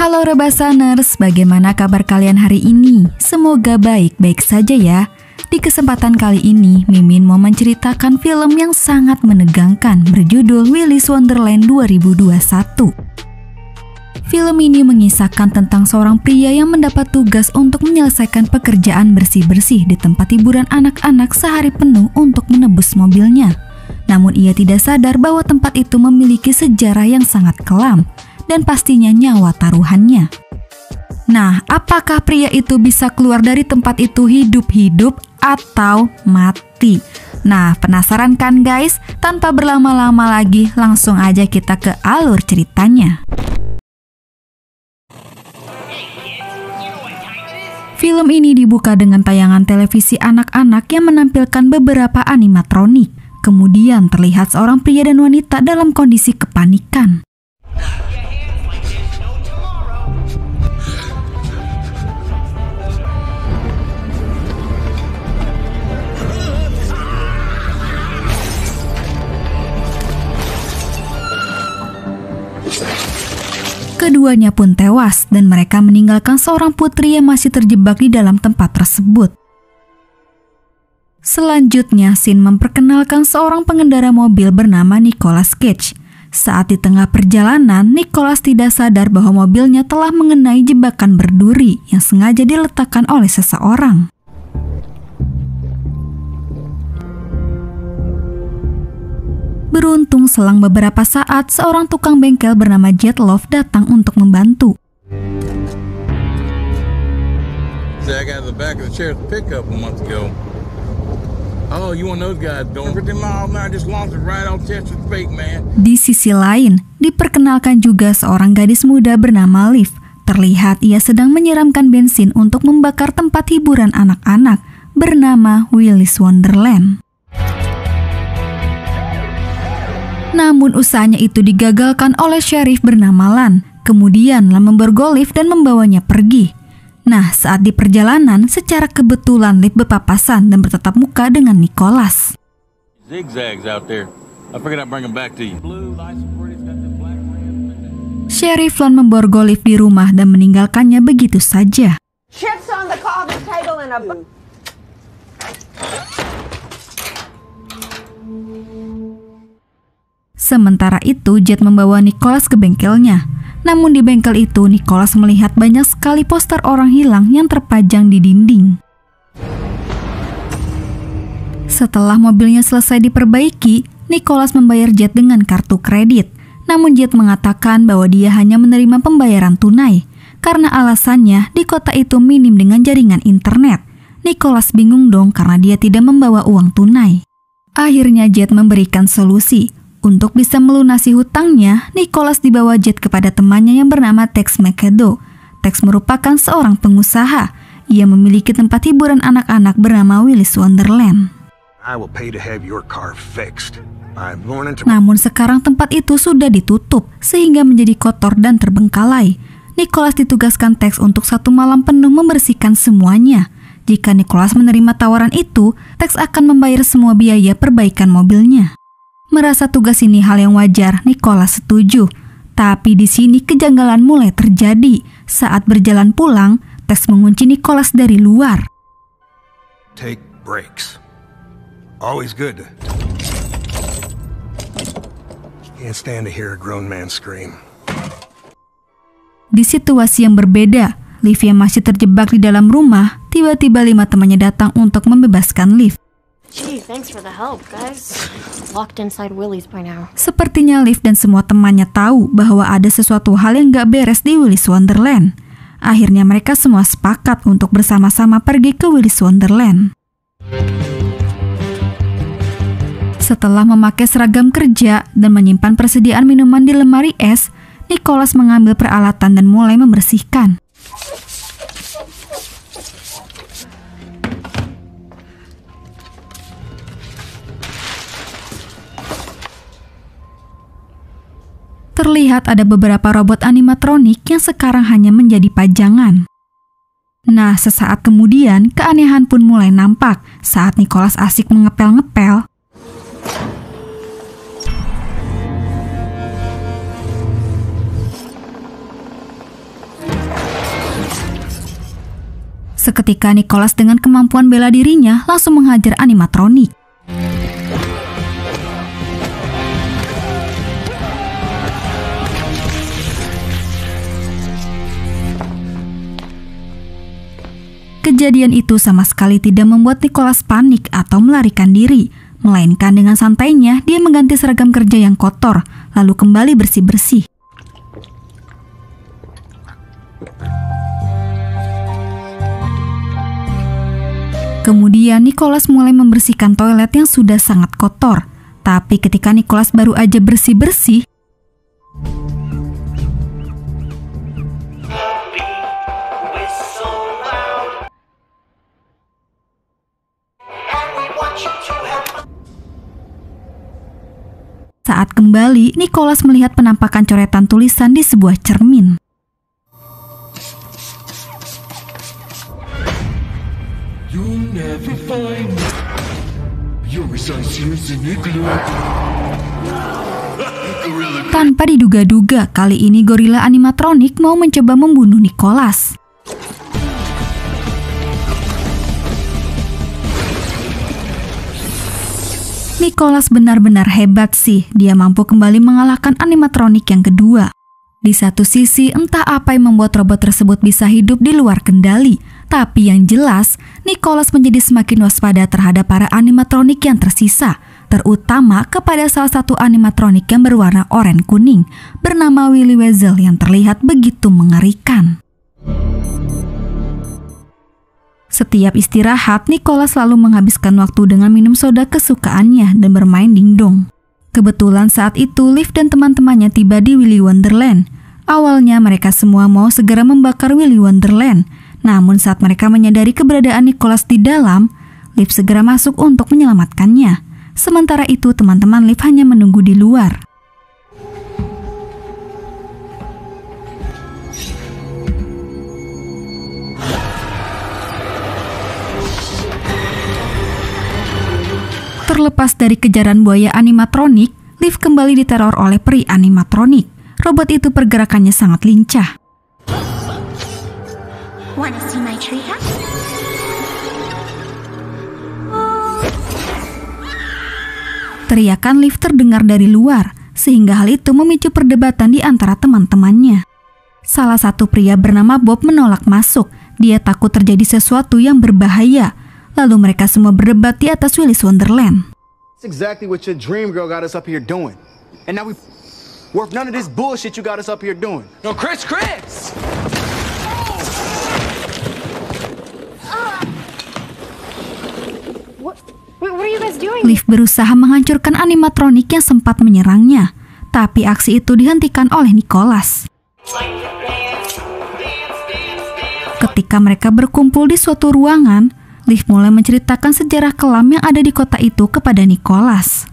Halo Rebasaners, bagaimana kabar kalian hari ini? Semoga baik-baik saja ya. Di kesempatan kali ini, Mimin mau menceritakan film yang sangat menegangkan berjudul Willy's Wonderland 2021. Film ini mengisahkan tentang seorang pria yang mendapat tugas untuk menyelesaikan pekerjaan bersih-bersih di tempat hiburan anak-anak sehari penuh untuk menebus mobilnya. Namun ia tidak sadar bahwa tempat itu memiliki sejarah yang sangat kelam dan pastinya nyawa taruhannya. Nah, apakah pria itu bisa keluar dari tempat itu hidup-hidup atau mati? Nah, penasaran kan guys? Tanpa berlama-lama lagi, langsung aja kita ke alur ceritanya. Film ini dibuka dengan tayangan televisi anak-anak yang menampilkan beberapa animatronik. Kemudian terlihat seorang pria dan wanita dalam kondisi kepanikan. Keduanya pun tewas dan mereka meninggalkan seorang putri yang masih terjebak di dalam tempat tersebut. Selanjutnya, scene memperkenalkan seorang pengendara mobil bernama Nicolas Cage. Saat di tengah perjalanan, Nicolas tidak sadar bahwa mobilnya telah mengenai jebakan berduri yang sengaja diletakkan oleh seseorang. Beruntung selang beberapa saat, seorang tukang bengkel bernama Jet Love datang untuk membantu. Di sisi lain, diperkenalkan juga seorang gadis muda bernama Liv. Terlihat ia sedang menyiramkan bensin untuk membakar tempat hiburan anak-anak bernama Willy's Wonderland. Namun usahanya itu digagalkan oleh sheriff bernama Lan. Kemudian Lan memborgol Liv dan membawanya pergi. Nah, saat di perjalanan, secara kebetulan Liv berpapasan dan bertatap muka dengan Nicolas. Sheriff Lan memborgol Liv di rumah dan meninggalkannya begitu saja. Sementara itu, Jet membawa Nicolas ke bengkelnya. Namun di bengkel itu, Nicolas melihat banyak sekali poster orang hilang yang terpajang di dinding. Setelah mobilnya selesai diperbaiki, Nicolas membayar Jet dengan kartu kredit. Namun Jet mengatakan bahwa dia hanya menerima pembayaran tunai. Karena alasannya, di kota itu minim dengan jaringan internet. Nicolas bingung dong karena dia tidak membawa uang tunai. Akhirnya Jet memberikan solusi. Untuk bisa melunasi hutangnya, Nicolas dibawa Jet kepada temannya yang bernama Tex McAdoo. Tex merupakan seorang pengusaha. Ia memiliki tempat hiburan anak-anak bernama Willy's Wonderland. Namun sekarang tempat itu sudah ditutup, sehingga menjadi kotor dan terbengkalai. Nicolas ditugaskan Tex untuk 1 malam penuh membersihkan semuanya. Jika Nicolas menerima tawaran itu, Tex akan membayar semua biaya perbaikan mobilnya. Merasa tugas ini hal yang wajar, Nicolas setuju. Tapi di sini kejanggalan mulai terjadi. Saat berjalan pulang, Tex mengunci Nicolas dari luar. Take breaks. Always good. Can't stand to hear a grown man scream. Di situasi yang berbeda, Liv yang masih terjebak di dalam rumah, tiba-tiba 5 temannya datang untuk membebaskan Liv. Gee, thanks for the help, guys. Locked inside Willy's by now. Sepertinya Liv dan semua temannya tahu bahwa ada sesuatu hal yang gak beres di Willy's Wonderland. Akhirnya mereka semua sepakat untuk bersama-sama pergi ke Willy's Wonderland. Setelah memakai seragam kerja dan menyimpan persediaan minuman di lemari es, Nicolas mengambil peralatan dan mulai membersihkan. Terlihat ada beberapa robot animatronik yang sekarang hanya menjadi pajangan. Nah, sesaat kemudian keanehan pun mulai nampak saat Nicolas asik mengepel-ngepel. Seketika Nicholas dengan kemampuan bela dirinya langsung menghajar animatronik. Kejadian itu sama sekali tidak membuat Nicholas panik atau melarikan diri, melainkan dengan santainya dia mengganti seragam kerja yang kotor, lalu kembali bersih-bersih. Kemudian Nicholas mulai membersihkan toilet yang sudah sangat kotor. Tapi ketika Nicholas baru aja bersih-bersih, saat kembali, Nicholas melihat penampakan coretan tulisan di sebuah cermin. You'll never find me. You're as icy as an igloo. Tanpa diduga-duga, kali ini gorila animatronik mau mencoba membunuh Nicholas. Nicholas benar-benar hebat sih, dia mampu kembali mengalahkan animatronik yang kedua. Di satu sisi, entah apa yang membuat robot tersebut bisa hidup di luar kendali. Tapi yang jelas, Nicholas menjadi semakin waspada terhadap para animatronik yang tersisa, terutama kepada salah satu animatronik yang berwarna oranye kuning, bernama Willy Weasel yang terlihat begitu mengerikan. Setiap istirahat, Nicholas selalu menghabiskan waktu dengan minum soda kesukaannya dan bermain dingdong. Kebetulan saat itu, Liv dan teman-temannya tiba di Willy Wonderland. Awalnya mereka semua mau segera membakar Willy Wonderland. Namun saat mereka menyadari keberadaan Nicholas di dalam, Liv segera masuk untuk menyelamatkannya. Sementara itu teman-teman Liv hanya menunggu di luar. Terlepas dari kejaran buaya animatronik, Liv kembali diteror oleh peri animatronik. Robot itu pergerakannya sangat lincah. Wanna see my treehouse? Teriakan Liv terdengar dari luar, sehingga hal itu memicu perdebatan di antara teman-temannya. Salah satu pria bernama Bob menolak masuk. Dia takut terjadi sesuatu yang berbahaya. Lalu mereka semua berdebat di atas Willy's Wonderland. That's exactly what your dream girl got us up here doing. And now worth none of this bullshit you got us up here doing. No, Chris! What are you guys doing? Liv berusaha menghancurkan animatronik yang sempat menyerangnya, tapi aksi itu dihentikan oleh Nicholas. Ketika mereka berkumpul di suatu ruangan, Liv mulai menceritakan sejarah kelam yang ada di kota itu kepada Nicholas.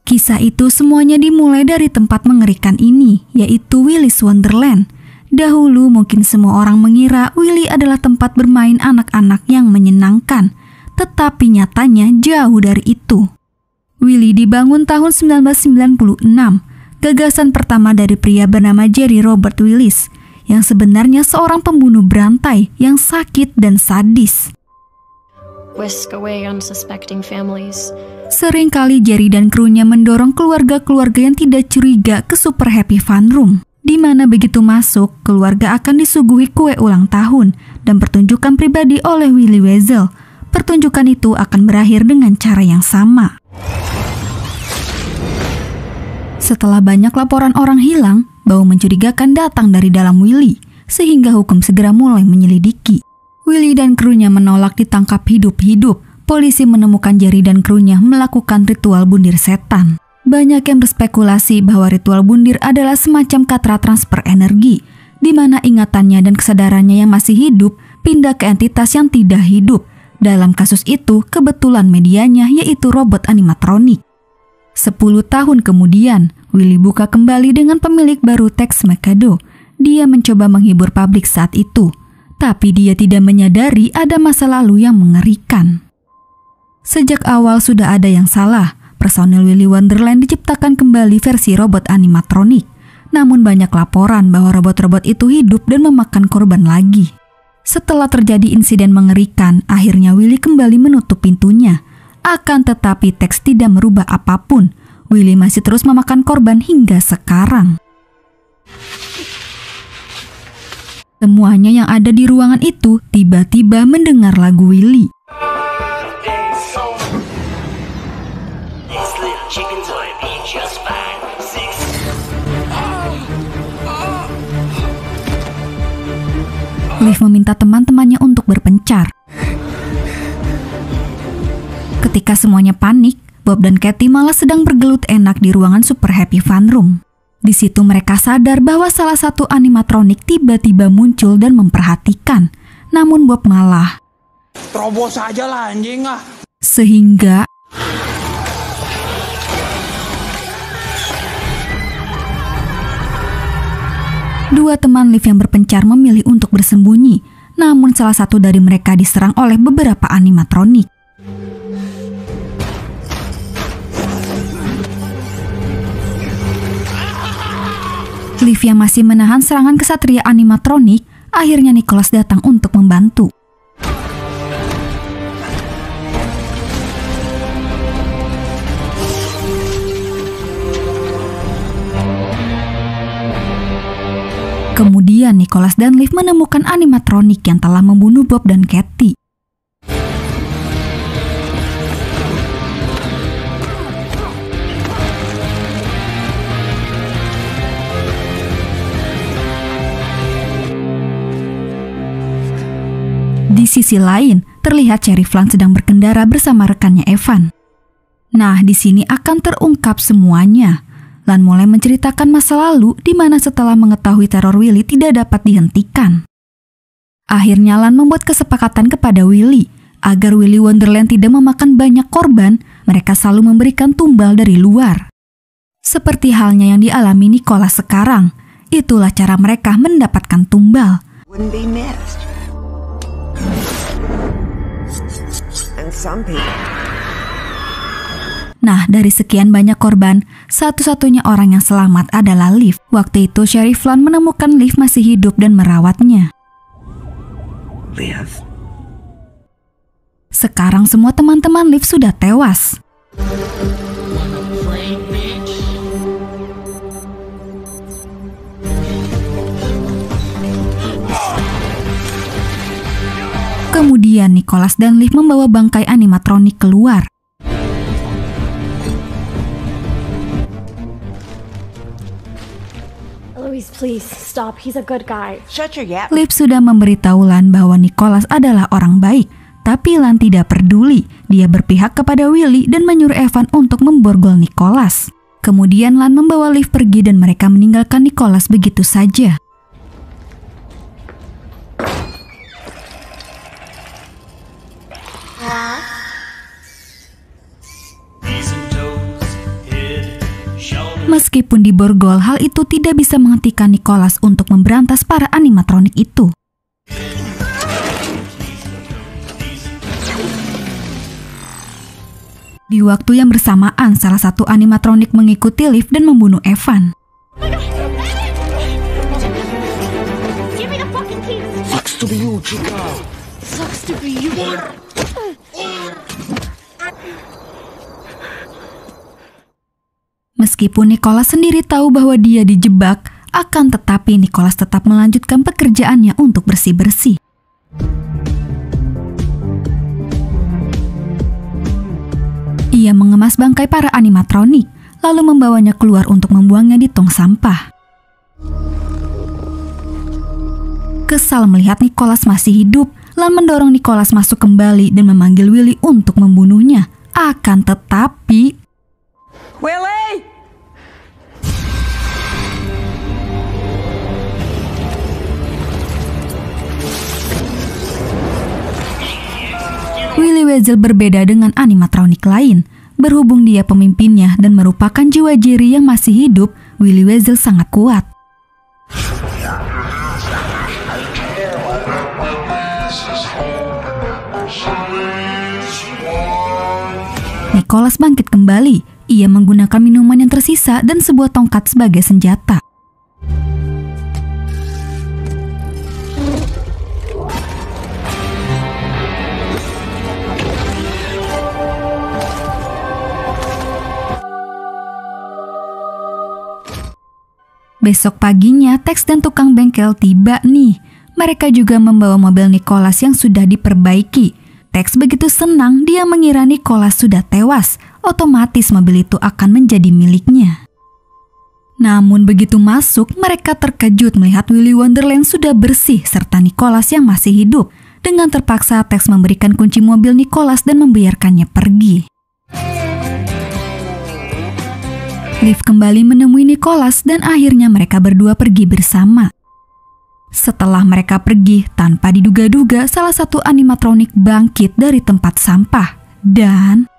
Kisah itu semuanya dimulai dari tempat mengerikan ini, yaitu Willy's Wonderland. Dahulu mungkin semua orang mengira Willy adalah tempat bermain anak-anak yang menyenangkan, tetapi nyatanya jauh dari itu. Willy dibangun tahun 1996, gagasan pertama dari pria bernama Jerry Robert Willis, yang sebenarnya seorang pembunuh berantai yang sakit dan sadis. Whisk away unsuspecting families. Seringkali Jerry dan krunya mendorong keluarga-keluarga yang tidak curiga ke Super Happy Fun Room, di mana begitu masuk, keluarga akan disuguhi kue ulang tahun dan pertunjukan pribadi oleh Willy Weasel. Pertunjukan itu akan berakhir dengan cara yang sama. Setelah banyak laporan orang hilang, bau mencurigakan datang dari dalam Willy, sehingga hukum segera mulai menyelidiki. Willy dan krunya menolak ditangkap hidup-hidup. Polisi menemukan Jerry dan krunya melakukan ritual bundir setan. Banyak yang berspekulasi bahwa ritual bundir adalah semacam katra transfer energi, di mana ingatannya dan kesadarannya yang masih hidup pindah ke entitas yang tidak hidup. Dalam kasus itu, kebetulan medianya yaitu robot animatronik. 10 tahun kemudian, Willy buka kembali dengan pemilik baru Tex Mercado. Dia mencoba menghibur publik saat itu, tapi dia tidak menyadari ada masa lalu yang mengerikan. Sejak awal sudah ada yang salah. Personil Willy Wonderland diciptakan kembali versi robot animatronik. Namun banyak laporan bahwa robot-robot itu hidup dan memakan korban lagi. Setelah terjadi insiden mengerikan, akhirnya Willy kembali menutup pintunya. Akan tetapi Tex tidak merubah apapun. Willy masih terus memakan korban hingga sekarang. Semuanya yang ada di ruangan itu tiba-tiba mendengar lagu Willy. Liv meminta teman-temannya untuk berpencar. Ketika semuanya panik, Bob dan Katie malah sedang bergelut enak di ruangan Super Happy Fun Room. Di situ mereka sadar bahwa salah satu animatronik tiba-tiba muncul dan memperhatikan. Namun Bob malah terobos aja lah anjing ah. Sehingga dua teman Liv yang berpencar memilih untuk bersembunyi. Namun salah satu dari mereka diserang oleh beberapa animatronik. Liv yang masih menahan serangan kesatria animatronik, akhirnya Nicholas datang untuk membantu. Kemudian Nicholas dan Liv menemukan animatronik yang telah membunuh Bob dan Katie. Di sisi lain, terlihat Sheriff Lan sedang berkendara bersama rekannya Evan. Nah, di sini akan terungkap semuanya. Lan mulai menceritakan masa lalu di mana setelah mengetahui teror Willy tidak dapat dihentikan. Akhirnya Lan membuat kesepakatan kepada Willy agar Willy Wonderland tidak memakan banyak korban, mereka selalu memberikan tumbal dari luar. Seperti halnya yang dialami Nicholas sekarang, itulah cara mereka mendapatkan tumbal. Nah, dari sekian banyak korban, satu-satunya orang yang selamat adalah Liv. Waktu itu Sheriff Lan menemukan Liv masih hidup dan merawatnya. Liv. Sekarang semua teman-teman Liv sudah tewas. Kemudian Nicholas dan Liv membawa bangkai animatronik keluar. Louise, please stop. He's a good guy. Shut your yap. Liv sudah memberitahu Lan bahwa Nicholas adalah orang baik, tapi Lan tidak peduli. Dia berpihak kepada Willy dan menyuruh Evan untuk memborgol Nicholas. Kemudian Lan membawa Liv pergi dan mereka meninggalkan Nicholas begitu saja. Meskipun diborgol, hal itu tidak bisa menghentikan Nicholas untuk memberantas para animatronik itu. Di waktu yang bersamaan, salah satu animatronik mengikuti Liv dan membunuh Evan. Give me the fucking keys. Sucks to be you, chica. Sucks to be you. Meskipun Nicholas sendiri tahu bahwa dia dijebak, akan tetapi Nicholas tetap melanjutkan pekerjaannya untuk bersih-bersih. Ia mengemas bangkai para animatronik, lalu membawanya keluar untuk membuangnya di tong sampah. Kesal melihat Nicholas masih hidup, Lan mendorong Nicholas masuk kembali dan memanggil Willy untuk membunuhnya. Akan tetapi... Willy! Willy Weasel berbeda dengan animatronik lain. Berhubung dia pemimpinnya dan merupakan jiwa Jerry yang masih hidup, Willy Weasel sangat kuat. Nicholas bangkit kembali. Ia menggunakan minuman yang tersisa dan sebuah tongkat sebagai senjata. Besok paginya, Tex dan tukang bengkel tiba nih. Mereka juga membawa mobil Nicholas yang sudah diperbaiki. Tex begitu senang, dia mengira Nicholas sudah tewas. Otomatis mobil itu akan menjadi miliknya. Namun begitu masuk, mereka terkejut melihat Willy Wonderland sudah bersih serta Nicholas yang masih hidup. Dengan terpaksa, Tex memberikan kunci mobil Nicholas dan membiarkannya pergi. Liv kembali menemui Nicholas dan akhirnya mereka berdua pergi bersama. Setelah mereka pergi, tanpa diduga-duga salah satu animatronik bangkit dari tempat sampah. Dan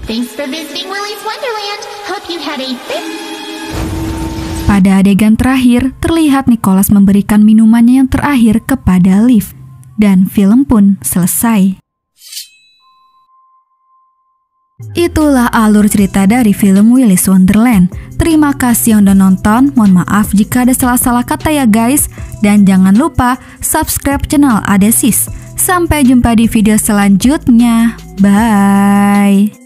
Thanks for visiting Willy's Wonderland. Hope you had a pada adegan terakhir, terlihat Nicholas memberikan minumannya yang terakhir kepada Liv. Dan film pun selesai. Itulah alur cerita dari film Willy's Wonderland. Terima kasih yang udah nonton. Mohon maaf jika ada salah-salah kata ya guys. Dan jangan lupa subscribe channel Adesis. Sampai jumpa di video selanjutnya. Bye.